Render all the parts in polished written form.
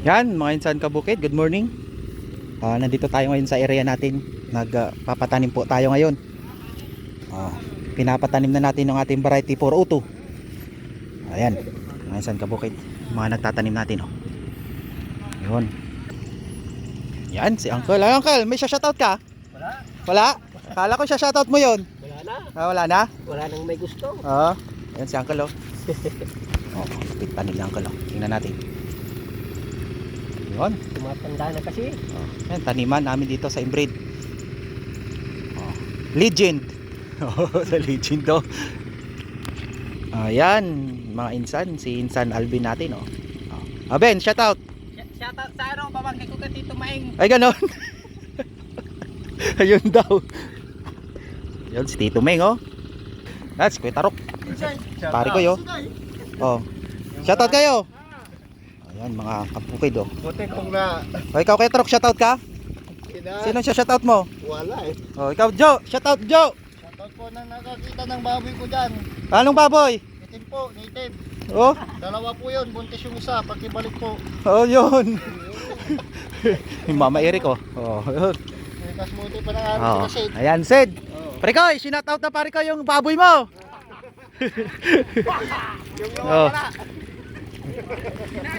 Yan mga insan kabukid, good morning. Nandito tayo ngayon sa area natin. Nagpapatanim po tayo ngayon. Pinapatanim na natin ng ating variety 402. Ayan, mga insan kabukid, mga nagtatanim natin. Yun. Yan si Uncle. Ay, Uncle, may shoutout ka? Wala. Wala? Kala ko shoutout mo yun. Wala na. Wala na? Wala nang may gusto. Yan si Uncle. Tanim na Uncle. Tingnan natin. Yun. Tumatanda na kasi. Yan, taniman namin dito sa Inbreed. Legend. Sa Legend to. Ayan, mga insan. Si Insan Alvin natin. Ben, shout out. Shout out sa ano, babangkay ko ka Tito Maing. Ay, ganon. Ayun daw. Yun, si Tito Meng, That's Kuya Tarok. Pare ko yo. Shout out kayo. Ayan, mga kapukid, Buti kung na ikaw Kuya Tarok, shout out ka? Sino siya shout out mo? wala Ikaw Joe, shout out Joe. Shoutout po na nakakita ng baboy ko dyan. Anong baboy? Itim po, native. Oh, Dalawa po yun, buntis yung isa, pagkibalik po. yun. Yung Mama Eric, yun. Kasi muti pa ng araw sa shade. Ayan, Sid. Parikoy, shout out na Parikoy yung baboy mo.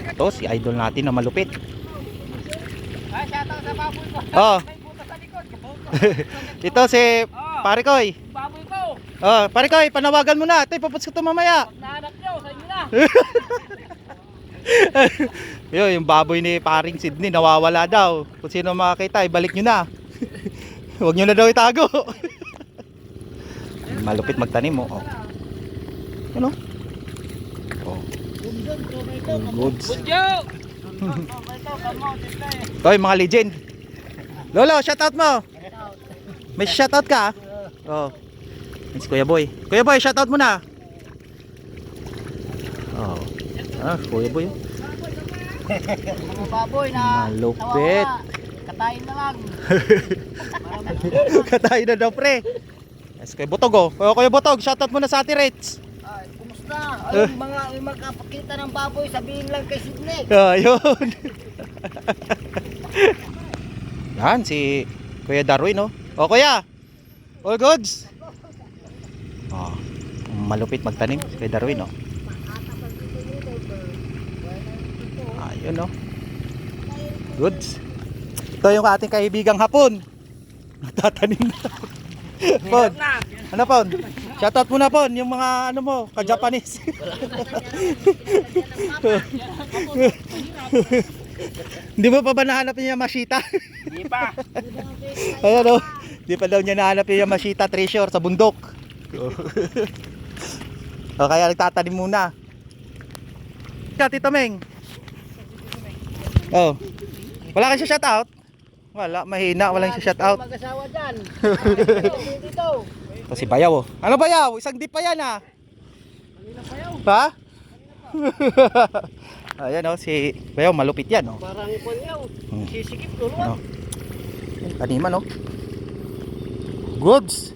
Ito si idol natin na malupit. Shout out sa baboy ko. May butas sa likod. Ito si Parikoy. Baboy ko. Parikoy, panawagan mo na. Ito, paputs ko ito mamaya. Nahanap nyo, sa inyo na. Yung baboy ni paring Sidney nawawala daw. Kung sino makakita, ibalik nyo na. Huwag nyo na daw itago. Malupit magtanim mo. Ano? Goods. Budyo. Toy, mga legend. Lolo, shoutout mo. May shoutout ka? It's Kuya Boy. Kuya Boy, shoutout mo na. Kuya Boy. Mga baboy na Malupit. katayin na lang. Katay na daw, pre. Yes, Kuya Botog, Kuya Botog, shoutout mo na sa Ate Reds. Kumusta? Ay, mga makapakita ng baboy, sabihin lang kay Sidney. Ayun. Yan, si Kuya Darwin, Kuya. All goods. Malupit magtanim si Kuya Darwin, Ayun, goods. Ito yung ating kaibigang hapon. Nagtatanim na. Pon. Ano Pon? Shoutout mo na Pon, yung mga ano mo, ka-Japanese. Hindi mo pa ba nahanap yung Yamashita? Hindi pa. Ayan Hindi pa daw niya nahanap yung Yamashita treasure sa bundok. Kaya nagtatanim muna. Tito Meng. Wala kang shoutout? Wala, mahina, walang shoutout. Mag-asawa dyan. Dito. Ito si Bayaw, Ano Bayaw? Isang di pa yan Ha? Ayan si Bayaw, malupit yan Parang ipanyaw. Sisikip luluan. Taniman Goods.